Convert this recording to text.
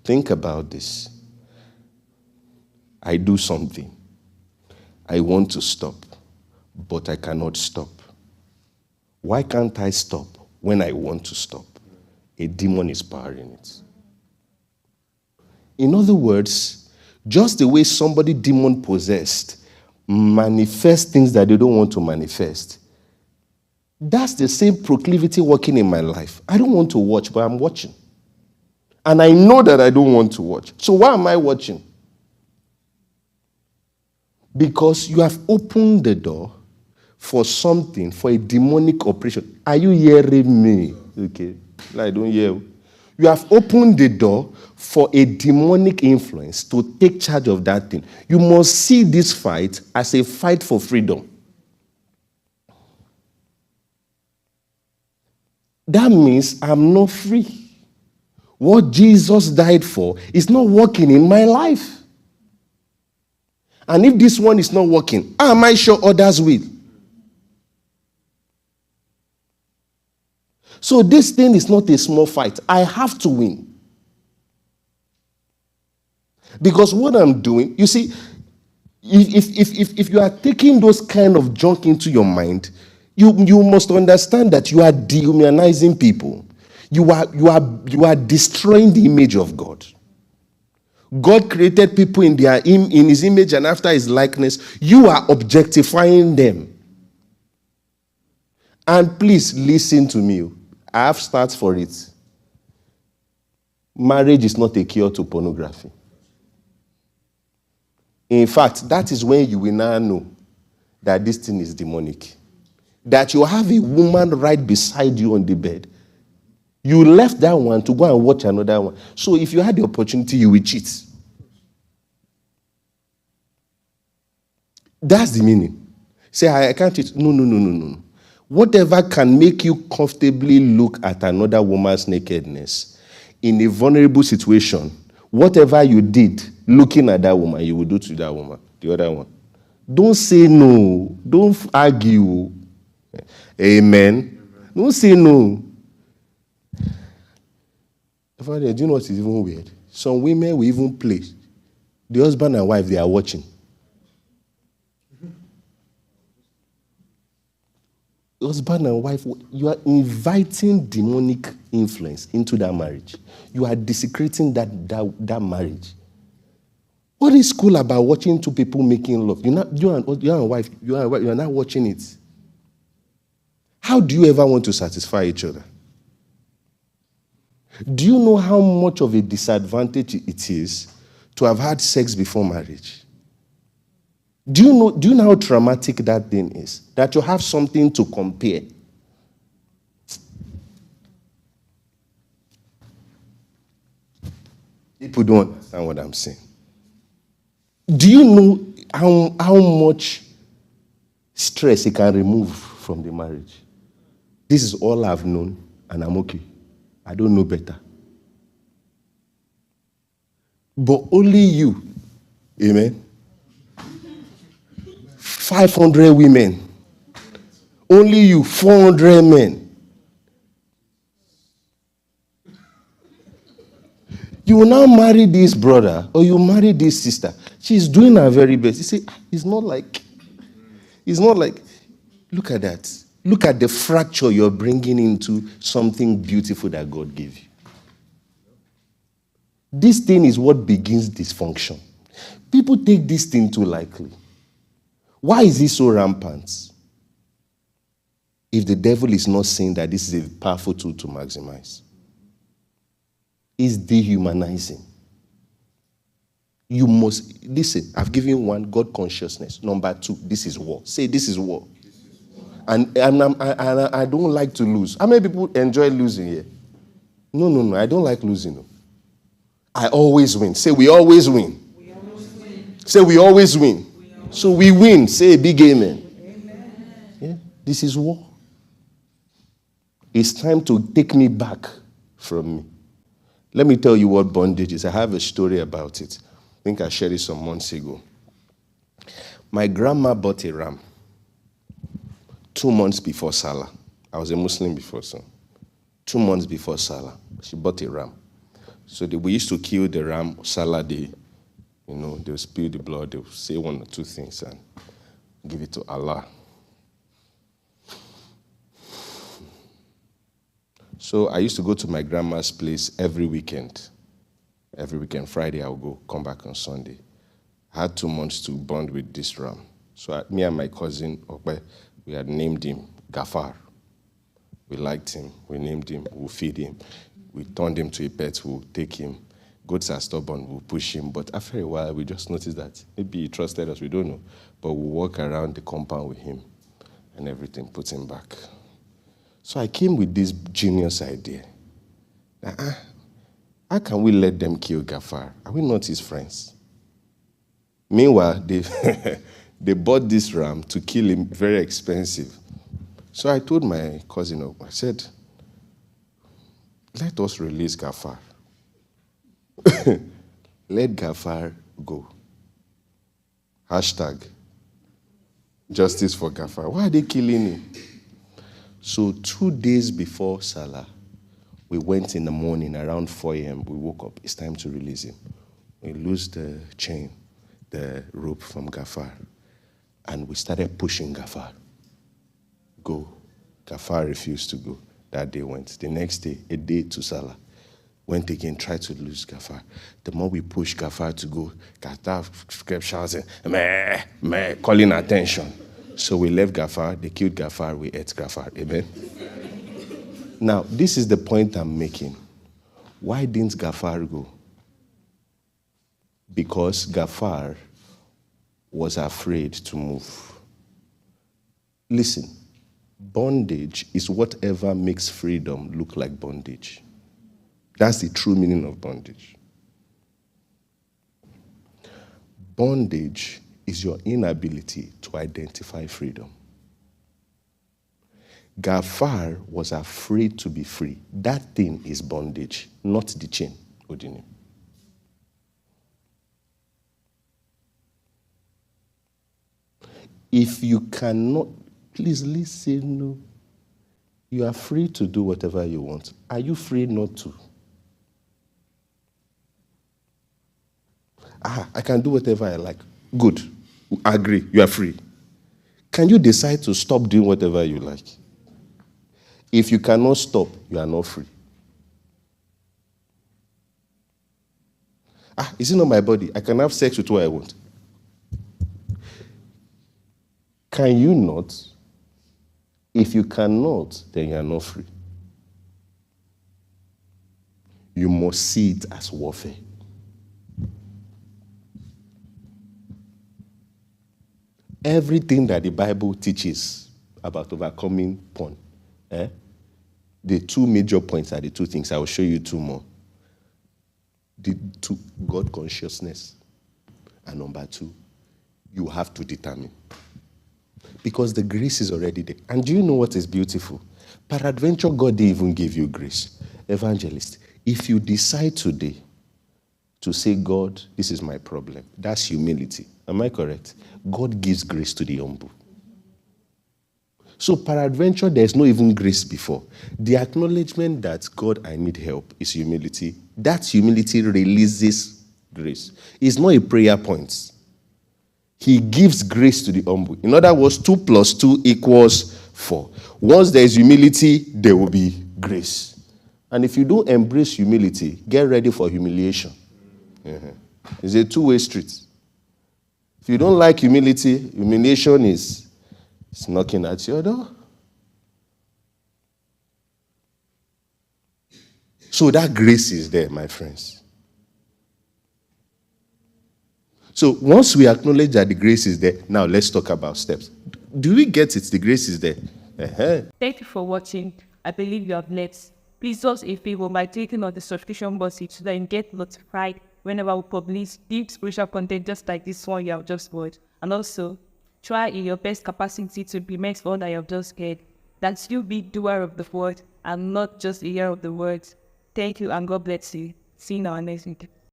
Think about this. I do something. I want to stop, but I cannot stop. Why can't I stop when I want to stop? A demon is powering it. In other words, just the way somebody demon-possessed manifests things that they don't want to manifest, that's the same proclivity working in my life. I don't want to watch, but I'm watching. And I know that I don't want to watch. So why am I watching? Because you have opened the door for something, for a demonic operation. Are you hearing me? Okay. I don't hear you. You have opened the door for a demonic influence to take charge of that thing. You must see this fight as a fight for freedom. That means I'm not free. What Jesus died for is not working in my life. And if this one is not working, how am I sure others will? So this thing is not a small fight. I have to win. Because what I'm doing, you see, if you are taking those kind of junk into your mind, you must understand that you are dehumanizing people. You are destroying the image of God. God created people in his image and after his likeness. You are objectifying them. And please listen to me. I have stats for it. Marriage is not a cure to pornography. In fact, that is when you will now know that this thing is demonic. That you have a woman right beside you on the bed. You left that one to go and watch another one. So if you had the opportunity, you will cheat. That's the meaning. Say, I can't cheat. No. Whatever can make you comfortably look at another woman's nakedness in a vulnerable situation, whatever you did looking at that woman, you will do to that woman, the other one. Don't say no. Don't argue. Amen. Don't say no. Father, do you know what is even weird? Some women will even play. The husband and wife, they are watching. Husband and wife, you are inviting demonic influence into that marriage. You are desecrating that marriage. What is cool about watching two people making love? You and wife, you are not watching it. How do you ever want to satisfy each other? Do you know how much of a disadvantage it is to have had sex before marriage? Do you know how traumatic that thing is? That you have something to compare. People don't understand what I'm saying. Do you know how much stress it can remove from the marriage? This is all I've known, and I'm okay. I don't know better. But only you, amen, 500 women, only you, 400 men. You will now marry this brother or you marry this sister. She's doing her very best. You say, it's not like, look at that. Look at the fracture you're bringing into something beautiful that God gave you. This thing is what begins dysfunction. People take this thing too lightly. Why is it so rampant? If the devil is not saying that this is a powerful tool to maximize. It's dehumanizing. You must, listen, I've given you one, God consciousness. Number two, this is war. Say, this is war. And I don't like to lose. How many people enjoy losing here? No, I don't like losing. I always win. Say, we always win. We always win. Say, we always win. So we win. Say a big amen. Amen. Yeah, this is war. It's time to take me back from me. Let me tell you what bondage is. I have a story about it. I think I shared it some months ago. My grandma bought a ram 2 months before Salah. I was a Muslim before, so 2 months before Salah, she bought a ram. So we used to kill the ram Salah day. They'll spill the blood, they'll say one or two things and give it to Allah. So I used to go to my grandma's place every weekend. Every weekend, Friday, I would go, come back on Sunday. I had 2 months to bond with this ram. So me and my cousin, Okpe, we had named him Gafar. We liked him, we named him, we'll feed him. We turned him to a pet, we'll take him. Goats are stubborn, we'll push him. But after a while, we just noticed that maybe he trusted us, we don't know. But we'll walk around the compound with him and everything, put him back. So I came with this genius idea. How can we let them kill Gafar? Are we not his friends? Meanwhile, they bought this ram to kill him, very expensive. So I told my cousin, I said, let us release Gafar. Let Gafar go. Hashtag justice for Gafar. Why are they killing him? So 2 days before Salah, we went in the morning around 4 a.m. We woke up. It's time to release him. We loose the chain, the rope from Gafar, and we started pushing Gafar. Go. Gafar refused to go. That day went. The next day, a day to Salah, went again, tried to lose Gafar. The more we pushed Gafar to go, Gafar kept shouting, meh, meh, calling attention. So we left Gafar, they killed Gafar, we ate Gafar. Amen? Now, this is the point I'm making. Why didn't Gafar go? Because Gafar was afraid to move. Listen, bondage is whatever makes freedom look like bondage. That's the true meaning of bondage. Bondage is your inability to identify freedom. Gafar was afraid to be free. That thing is bondage, not the chain holding him. If you cannot, please listen. No. You are free to do whatever you want. Are you free not to? I can do whatever I like. Good. I agree. You are free. Can you decide to stop doing whatever you like? If you cannot stop, you are not free. Is it not my body? I can have sex with who I want. Can you not? If you cannot, then you are not free. You must see it as warfare. Everything that the Bible teaches about overcoming porn, the 2 major points are the 2 things. I will show you 2 more. The 2, God consciousness. And number 2, you have to determine. Because the grace is already there. And do you know what is beautiful? Peradventure, God didn't even give you grace. Evangelist, if you decide today to say, God, this is my problem, that's humility. Am I correct? God gives grace to the humble. So peradventure, there's no even grace before. The acknowledgement that, God, I need help, is humility. That humility releases grace. It's not a prayer point. He gives grace to the humble. In other words, 2 + 2 = 4. Once there is humility, there will be grace. And if you don't embrace humility, get ready for humiliation. It's a 2-way street. If you don't like humility, humiliation is knocking at your door. So that grace is there, my friends. So once we acknowledge that the grace is there, now let's talk about steps. Do we get it? The grace is there. Thank you for watching. I believe you have learned. Please do us a favor by clicking on the subscription button so that you get notified whenever we publish deep spiritual content just like this one you have just watched. And also, try in your best capacity to implement all that you have just heard. That you be doer of the word and not just a hearer of the words. Thank you and God bless you. See you in our next video.